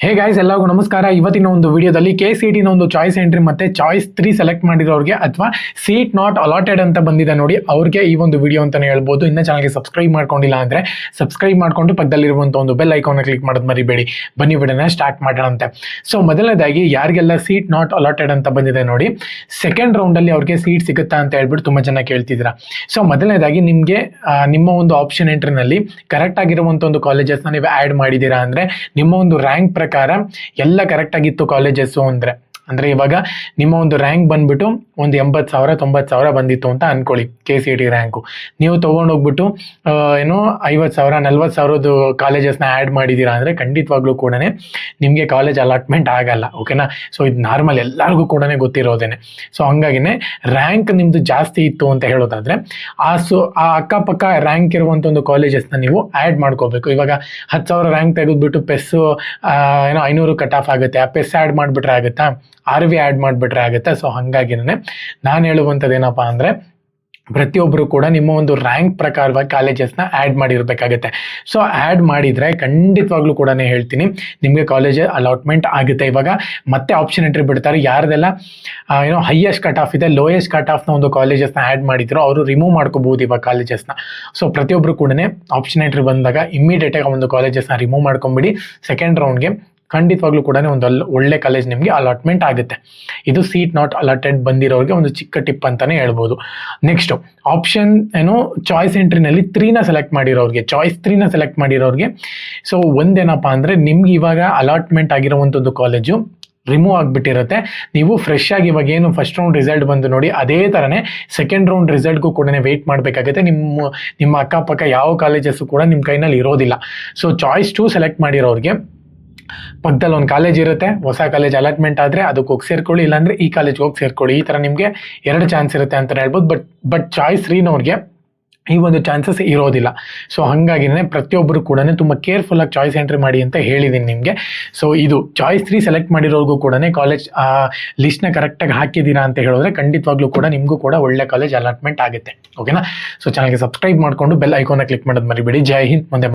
Hey guys, ಎಲ್ಲರಿಗೂ ನಮಸ್ಕಾರ. ಇವತ್ತಿನ ಒಂದು ವಿಡಿಯೋದಲ್ಲಿ KCET ನ ಒಂದು ಚಾಯ್ಸ್ ಎಂಟ್ರಿ ಮತ್ತೆ ಚಾಯ್ಸ್ 3 ಸೆಲೆಕ್ಟ್ ಮಾಡಿರೋರಿಗೆ ಅಥವಾ ಸೀಟ್ ನಾಟ್ ಅಲಾಟೆಡ್ ಅಂತ ಬಂದಿದೆ ನೋಡಿ, ಅವ್ರಿಗೆ ಈ ಒಂದು ವಿಡಿಯೋ ಅಂತಾನೆ ಹೇಳ್ಬೋದು. ಇನ್ನ ಚಾನಲ್ಗೆ ಸಬ್ಸ್ಕ್ರೈಬ್ ಮಾಡ್ಕೊಂಡಿಲ್ಲ ಅಂದ್ರೆ ಸಬ್ಸ್ಕ್ರೈಬ್ ಮಾಡ್ಕೊಂಡು ಪಕ್ಕದಲ್ಲಿರುವಂತ ಒಂದು ಬೆಲ್ ಐಕಾನ್ ಕ್ಲಿಕ್ ಮಾಡೋದು ಮರಿಬೇಡಿ. ಬನ್ನಿ ವಿಡಿಯೋನ ಸ್ಟಾರ್ಟ್ ಮಾಡೋಣಂತೆ. ಸೊ ಮೊದಲನೇದಾಗಿ ಯಾರಿಗೆಲ್ಲ ಸೀಟ್ ನಾಟ್ ಅಲಾಟೆಡ್ ಅಂತ ಬಂದಿದೆ ನೋಡಿ, ಸೆಕೆಂಡ್ ರೌಂಡ್ ಅಲ್ಲಿ ಅವ್ರಿಗೆ ಸೀಟ್ ಸಿಗುತ್ತಾ ಅಂತ ಹೇಳ್ಬಿಟ್ಟು ತುಂಬಾ ಜನ ಕೇಳ್ತಿದ್ರ. ಸೊ ಮೊದಲನೇದಾಗಿ ನಿಮ್ಗೆ ನಿಮ್ಮ ಒಂದು ಆಪ್ಷನ್ ಎಂಟ್ರಿನಲ್ಲಿ ಕರೆಕ್ಟ್ ಆಗಿರುವಂತ ಒಂದು ಕಾಲೇಜಸ್ ನೀವು ಆಡ್ ಮಾಡಿದೀರಾ ಅಂದ್ರೆ ನಿಮ್ಮ ಒಂದು ರ್ಯಾಂಕ್ ಪ್ರಕಾರ ಎಲ್ಲ ಕರೆಕ್ಟ್ ಆಗಿತ್ತು ಕಾಲೇಜಸ್ ಅಂದ್ರೆ ಇವಾಗ ನಿಮ್ಮ ಒಂದು ರ್ಯಾಂಕ್ ಬಂದ್ಬಿಟ್ಟು ಒಂದು 80,000 90,000 ಬಂದಿತ್ತು ಅಂತ ಅನ್ಕೊಳ್ಳಿ. KCET ರ್ಯಾಂಕು ನೀವು ತೊಗೊಂಡೋಗ್ಬಿಟ್ಟು ಏನೋ 50,000 40,000 ಕಾಲೇಜಸ್ನ ಆ್ಯಡ್ ಮಾಡಿದ್ದೀರಾ ಅಂದರೆ ಖಂಡಿತವಾಗ್ಲೂ ಕೂಡ ನಿಮಗೆ ಕಾಲೇಜ್ ಅಲಾಟ್ಮೆಂಟ್ ಆಗಲ್ಲ. ಓಕೆನಾ? ಸೊ ಇದು ನಾರ್ಮಲ್, ಎಲ್ಲರಿಗೂ ಕೂಡ ಗೊತ್ತಿರೋದೇನೆ. ಸೊ ಹಂಗಾಗಿನೇ ರ್ಯಾಂಕ್ ನಿಮ್ಮದು ಜಾಸ್ತಿ ಇತ್ತು ಅಂತ ಹೇಳೋದಾದರೆ ಆ ಅಕ್ಕಪಕ್ಕ ರ್ಯಾಂಕ್ ಇರುವಂಥ ಒಂದು ಕಾಲೇಜಸ್ನ ನೀವು ಆ್ಯಡ್ ಮಾಡ್ಕೋಬೇಕು. ಇವಾಗ 10,000 ರ್ಯಾಂಕ್ ತೆಗೆದ್ಬಿಟ್ಟು ಪೆಸ್ಸು ಏನೋ 500 ಕಟ್ ಆಫ್ ಆಗುತ್ತೆ, ಆ ಪೆಸ್ ಆ್ಯಡ್ ಮಾಡಿಬಿಟ್ರೆ ಆಗುತ್ತಾ, RV ಆ್ಯಡ್ ಮಾಡಿಬಿಟ್ರೆ ಆಗುತ್ತೆ. ಸೊ ಹಾಗಾಗಿನೇ ನಾನು ಹೇಳುವಂಥದ್ದು ಏನಪ್ಪ ಅಂದರೆ ಪ್ರತಿಯೊಬ್ಬರು ಕೂಡ ನಿಮ್ಮ ಒಂದು ರ್ಯಾಂಕ್ ಪ್ರಕಾರವಾಗಿ ಕಾಲೇಜಸ್ನ ಆ್ಯಡ್ ಮಾಡಿರಬೇಕಾಗುತ್ತೆ. ಸೊ ಆ್ಯಡ್ ಮಾಡಿದರೆ ಖಂಡಿತವಾಗ್ಲೂ ಕೂಡ ಹೇಳ್ತೀನಿ ನಿಮಗೆ ಕಾಲೇಜ್ ಅಲಾಟ್ಮೆಂಟ್ ಆಗುತ್ತೆ. ಇವಾಗ ಮತ್ತೆ ಆಪ್ಷನ್ ಎಂಟ್ರಿ ಬಿಡ್ತಾರೆ, ಯಾರ್ದೆಲ್ಲ ಏನೋ ಹೈಯೆಸ್ಟ್ ಕಟ್ ಆಫ್ ಇದೆ, ಲೋಯೆಸ್ಟ್ ಕಟ್ ಆಫ್ನ ಒಂದು ಕಾಲೇಜಸ್ನ ಆ್ಯಡ್ ಮಾಡಿದ್ರು ಅವರು ರಿಮೂವ್ ಮಾಡ್ಕೋಬಹುದು ಇವಾಗ ಕಾಲೇಜಸ್ನ. ಸೊ ಪ್ರತಿಯೊಬ್ಬರು ಕೂಡ ಆಪ್ಷನ್ ಎಂಟ್ರಿ ಬಂದಾಗ ಇಮ್ಮಿಡಿಯೇಟಾಗಿ ಒಂದು ಕಾಲೇಜಸ್ನ ರಿಮೂವ್ ಮಾಡ್ಕೊಂಬಿಡಿ. ಸೆಕೆಂಡ್ ರೌಂಡ್ಗೆ ಖಂಡಿತವಾಗ್ಲೂ ಕೂಡ ಒಂದು ಒಳ್ಳೆ ಕಾಲೇಜ್ ನಿಮಗೆ ಅಲಾಟ್ಮೆಂಟ್ ಆಗುತ್ತೆ. ಇದು ಸೀಟ್ ನಾಟ್ ಅಲಾಟೆಡ್ ಬಂದಿರೋರಿಗೆ ಒಂದು ಚಿಕ್ಕ ಟಿಪ್ ಅಂತಾನೆ ಹೇಳ್ಬೋದು. ನೆಕ್ಸ್ಟ್ ಆಪ್ಷನ್ ಏನು ಚಾಯ್ಸ್ ಎಂಟ್ರಿನಲ್ಲಿ 3ನ ಸೆಲೆಕ್ಟ್ ಮಾಡಿರೋರಿಗೆ, ಚಾಯ್ಸ್ 3ನ ಸೆಲೆಕ್ಟ್ ಮಾಡಿರೋರಿಗೆ ಸೊ ಒಂದೇನಪ್ಪ ಅಂದರೆ ನಿಮ್ಗೆ ಇವಾಗ ಅಲಾಟ್ಮೆಂಟ್ ಆಗಿರೋವಂಥದ್ದು ಕಾಲೇಜು ರಿಮೂವ್ ಆಗಿಬಿಟ್ಟಿರುತ್ತೆ. ನೀವು ಫ್ರೆಶ್ ಆಗಿ ಇವಾಗ ಏನು ಫಸ್ಟ್ ರೌಂಡ್ ರಿಸಲ್ಟ್ ಬಂದು ನೋಡಿ, ಅದೇ ಥರನೇ ಸೆಕೆಂಡ್ ರೌಂಡ್ ರಿಸಲ್ಟ್ಗೂ ಕೂಡ ವೆಯ್ಟ್ ಮಾಡಬೇಕಾಗುತ್ತೆ. ನಿಮ್ಮ ಅಕ್ಕಪಕ್ಕ ಯಾವ ಕಾಲೇಜಸ್ಸು ಕೂಡ ನಿಮ್ಮ ಕೈನಲ್ಲಿ ಇರೋದಿಲ್ಲ. ಸೊ ಚಾಯ್ಸ್ 2 ಸೆಲೆಕ್ಟ್ ಮಾಡಿರೋರಿಗೆ ಪಕ್ಕದಲ್ಲಿ ಒಂದು ಕಾಲೇಜ್ ಇರುತ್ತೆ, ಹೊಸ ಕಾಲೇಜ್ ಅಲಾಟ್ಮೆಂಟ್ ಆದರೆ ಅದಕ್ಕೆ ಹೋಗಿ ಸೇರ್ಕೊಳ್ಳಿ, ಇಲ್ಲಾಂದರೆ ಈ ಕಾಲೇಜ್ಗೆ ಹೋಗಿ ಸೇರ್ಕೊಳ್ಳಿ. ಈ ಥರ ನಿಮಗೆ 2 ಚಾನ್ಸ್ ಇರುತ್ತೆ ಅಂತ ಹೇಳ್ಬೋದು. ಬಟ್ ಚಾಯ್ಸ್ 3ನವ್ರಿಗೆ ಈ ಒಂದು ಚಾನ್ಸಸ್ ಇರೋದಿಲ್ಲ. ಸೊ ಹಾಗಾಗಿನೇ ಪ್ರತಿಯೊಬ್ಬರು ಕೂಡ ತುಂಬ ಕೇರ್ಫುಲ್ಲಾಗಿ ಚಾಯ್ಸ್ ಎಂಟ್ರಿ ಮಾಡಿ ಅಂತ ಹೇಳಿದ್ದೀನಿ ನಿಮಗೆ. ಸೊ ಇದು ಚಾಯ್ಸ್ 3 ಸೆಲೆಕ್ಟ್ ಮಾಡಿರೋರ್ಗೂ ಕೂಡ ಕಾಲೇಜ್ ಲಿಸ್ಟ್ನ ಕರೆಕ್ಟಾಗಿ ಹಾಕಿದ್ದೀರಾ ಅಂತ ಹೇಳಿದ್ರೆ ಖಂಡಿತವಾಗ್ಲೂ ಕೂಡ ನಿಮಗೂ ಕೂಡ ಒಳ್ಳೆ ಕಾಲೇಜ್ ಅಲಾಟ್ಮೆಂಟ್ ಆಗುತ್ತೆ. ಓಕೆನಾ? ಸೊ ಚಾನಲ್ಗೆ ಸಬ್ಸ್ಕ್ರೈಬ್ ಮಾಡಿಕೊಂಡು ಬೆಲ್ ಐಕಾನ್ನ ಕ್ಲಿಕ್ ಮಾಡೋದು ಮರಿಬೇಡಿ. ಜೈ ಹಿಂದ್. ಮುಂದೆ